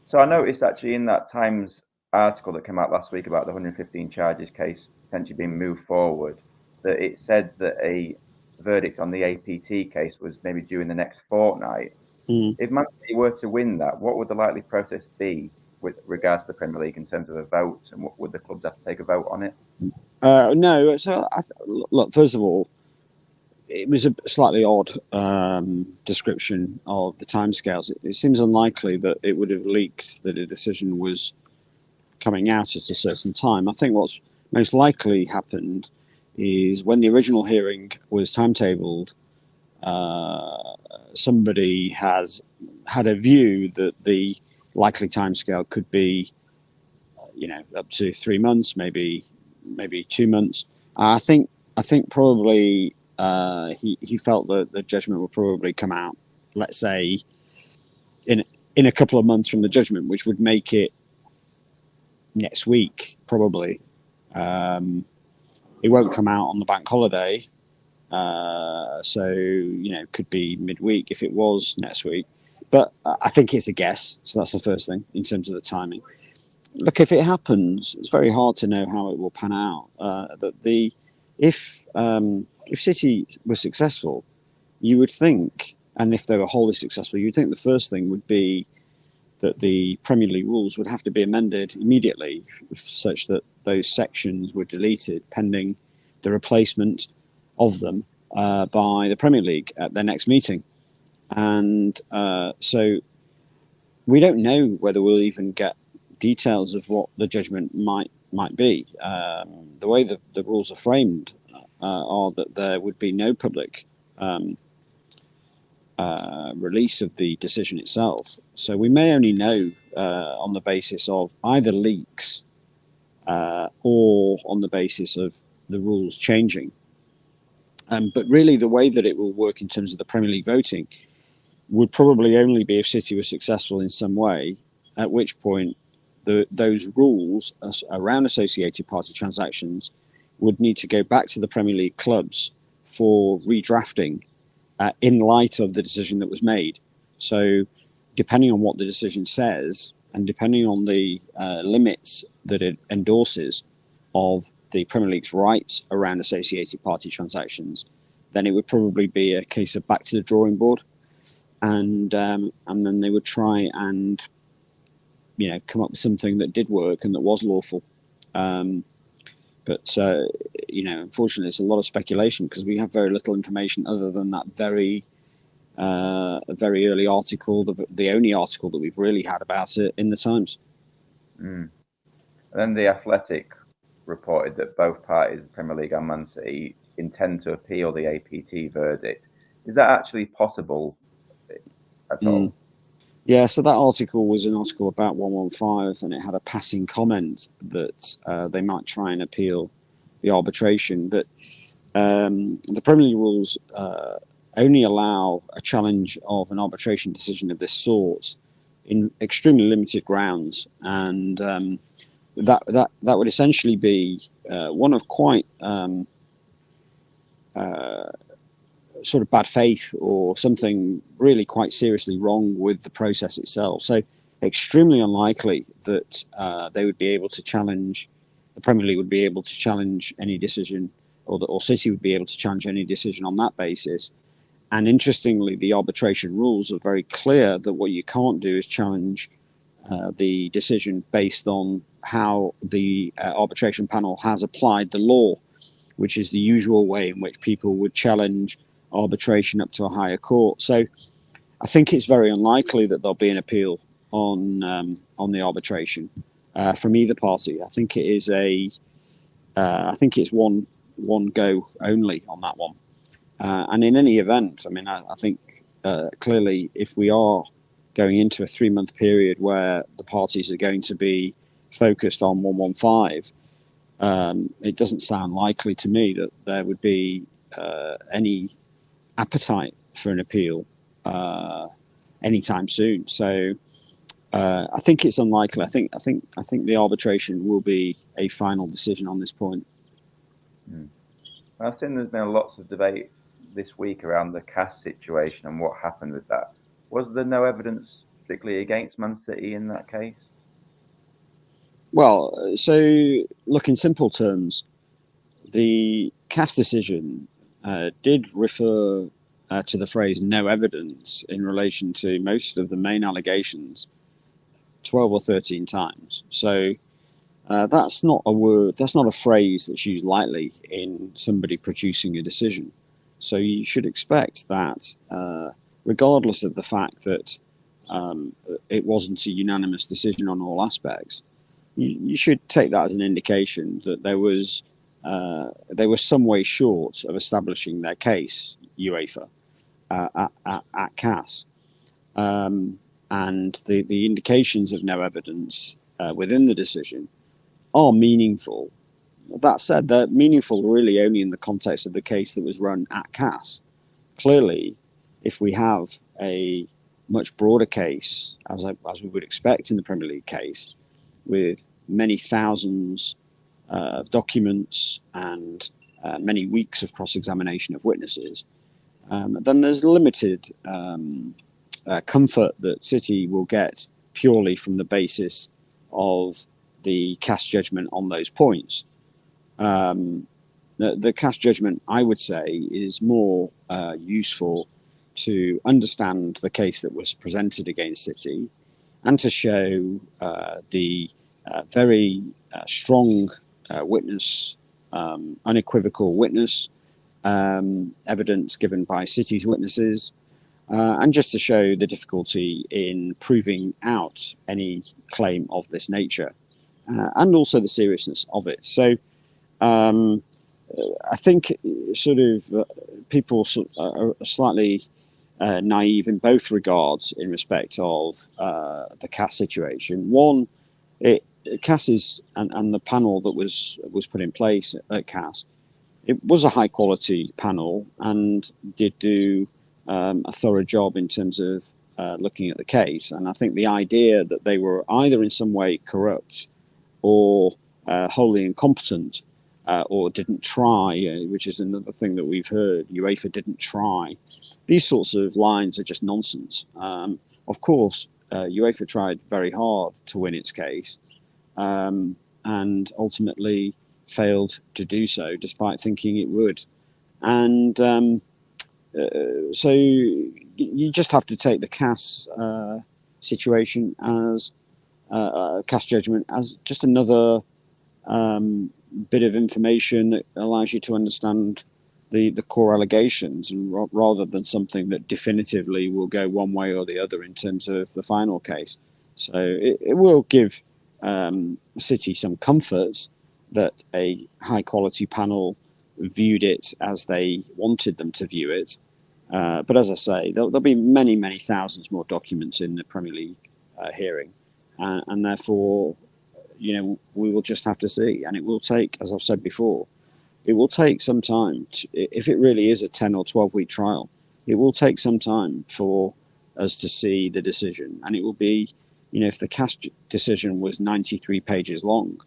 So I noticed actually in that Times article that came out last week about the 115 charges case potentially being moved forward, that it said that a verdict on the APT case was maybe due in the next fortnight. Mm. If Man City were to win that, what would the likely process be with regards to the Premier League in terms of a vote, and what would the clubs have to take a vote on it? No, so look, first of all, it was a slightly odd description of the timescales. It seems unlikely that it would have leaked that a decision was coming out at a certain time. I think what's most likely happened is when the original hearing was timetabled, somebody has had a view that the likely timescale could be, up to 3 months, maybe 2 months. I think probably he felt that the judgment would probably come out, let's say, in a couple of months from the judgment, which would make it next week probably. It won't come out on the bank holiday, so it could be midweek if it was next week. But I think it's a guess, so that's the first thing in terms of the timing. Look, if it happens, it's very hard to know how it will pan out. If City were successful, you would think, and if they were wholly successful, you'd think the first thing would be that the Premier League rules would have to be amended immediately, such that those sections were deleted pending the replacement of them by the Premier League at their next meeting. And so we don't know whether we'll even get details of what the judgment might be. The way the rules are framed are that there would be no public release of the decision itself. So we may only know on the basis of either leaks or on the basis of the rules changing. But really, the way that it will work in terms of the Premier League voting would probably only be if City was successful in some way, at which point those rules around associated party transactions would need to go back to the Premier League clubs for redrafting in light of the decision that was made. So depending on what the decision says and depending on the limits that it endorses of the Premier League's rights around associated party transactions, then it would probably be a case of back to the drawing board, and then they would try and come up with something that did work and that was lawful. But unfortunately, it's a lot of speculation because we have very little information other than that very early article, the only article that we've really had about it in the Times. And then The Athletic reported that both parties, the Premier League and Man City, intend to appeal the APT verdict. Is that actually possible at all? Yeah, so that article was an article about 115, and it had a passing comment that they might try and appeal the arbitration. But the Premier League rules only allow a challenge of an arbitration decision of this sort in extremely limited grounds, and that would essentially be one of quite sort of bad faith or something really quite seriously wrong with the process itself. So extremely unlikely that they would be able to challenge, the Premier League would be able to challenge any decision, or City would be able to challenge any decision on that basis. And interestingly, the arbitration rules are very clear that what you can't do is challenge the decision based on how the arbitration panel has applied the law, which is the usual way in which people would challenge arbitration up to a higher court. So I think it's very unlikely that there'll be an appeal on the arbitration from either party. I think it is I think it's one go only on that one. And in any event, I mean, I think clearly if we are going into a 3-month period where the parties are going to be focused on 115, it doesn't sound likely to me that there would be any appetite for an appeal anytime soon. So I think it's unlikely. I think the arbitration will be a final decision on this point. I've seen there's been lots of debate this week around the CAS situation and what happened with that. Was there no evidence strictly against Man City in that case? Well, so look, in simple terms, the CAS decision did refer to the phrase "no evidence" in relation to most of the main allegations 12 or 13 times. So that's not a word, that's not a phrase that's used lightly in somebody producing a decision. So you should expect that, regardless of the fact that it wasn't a unanimous decision on all aspects, you should take that as an indication that they were some way short of establishing their case, UEFA, at CAS. And the indications of no evidence within the decision are meaningful. That said, they're meaningful really only in the context of the case that was run at CAS. Clearly, if we have a much broader case, as we would expect in the Premier League case, with many thousands of documents and many weeks of cross-examination of witnesses, then there's limited comfort that City will get purely from the basis of the CAS judgment on those points. The CAS judgment, I would say, is more useful to understand the case that was presented against City and to show the very strong witness, unequivocal witness evidence given by City's witnesses, and just to show the difficulty in proving out any claim of this nature, and also the seriousness of it. So I think people are slightly naive in both regards in respect of the CAS situation. One, CAS is, and the panel that was put in place at CAS, it was a high quality panel and did do a thorough job in terms of looking at the case. And I think the idea that they were either in some way corrupt or wholly incompetent or didn't try, which is another thing that we've heard, UEFA didn't try. These sorts of lines are just nonsense. Of course, UEFA tried very hard to win its case and ultimately failed to do so, despite thinking it would. And so you just have to take the CAS situation as CAS judgment as just another bit of information that allows you to understand the core allegations, and rather than something that definitively will go one way or the other in terms of the final case. So it will give City some comfort that a high quality panel viewed it as they wanted them to view it. But as I say, there'll be many, many thousands more documents in the Premier League hearing. And therefore, we will just have to see. And it will take, as I've said before, it will take some time. If it really is a 10 or 12-week trial, it will take some time for us to see the decision. And it will be, if the CAS decision was 93 pages long,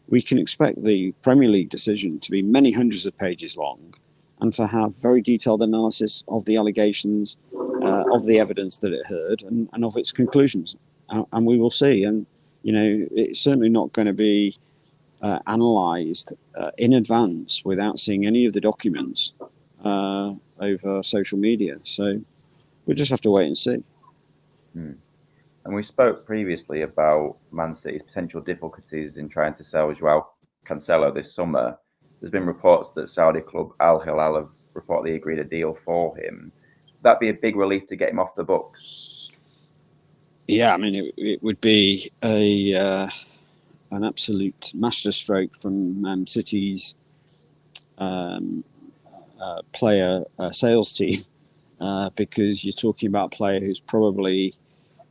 we can expect the Premier League decision to be many hundreds of pages long and to have very detailed analysis of the allegations, of the evidence that it heard, and of its conclusions. And we will see. And, it's certainly not going to be analysed in advance without seeing any of the documents over social media. So we'll just have to wait and see. And we spoke previously about Man City's potential difficulties in trying to sell Joao Cancelo this summer. There's been reports that Saudi club Al Hilal have reportedly agreed a deal for him. That'd be a big relief to get him off the books. Yeah, I mean, it would be an absolute masterstroke from City's player sales team, because you're talking about a player who's probably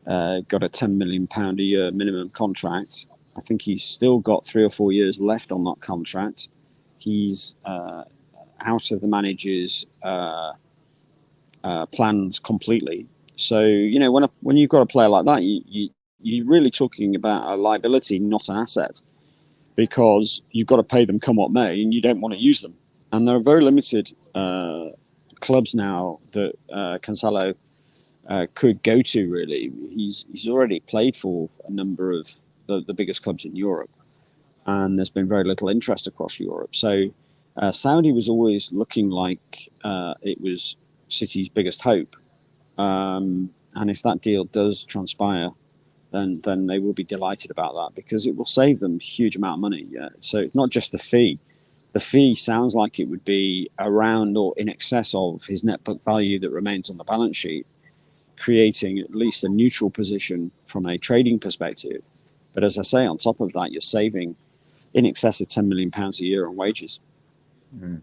got a £10 million a year minimum contract. I think he's still got 3 or 4 years left on that contract. He's out of the manager's plans completely. So, when you've got a player like that, you're really talking about a liability, not an asset, because you've got to pay them come what may, and you don't want to use them. And there are very limited clubs now that Cancelo could go to. Really, he's already played for a number of the biggest clubs in Europe, and there's been very little interest across Europe. So Saudi was always looking like it was City's biggest hope, and if that deal does transpire, then they will be delighted about that, because it will save them a huge amount of money. Yeah. So not just the fee. The fee sounds like it would be around or in excess of his net book value that remains on the balance sheet, creating at least a neutral position from a trading perspective. But as I say, on top of that, you're saving in excess of £10 million a year on wages. Mm.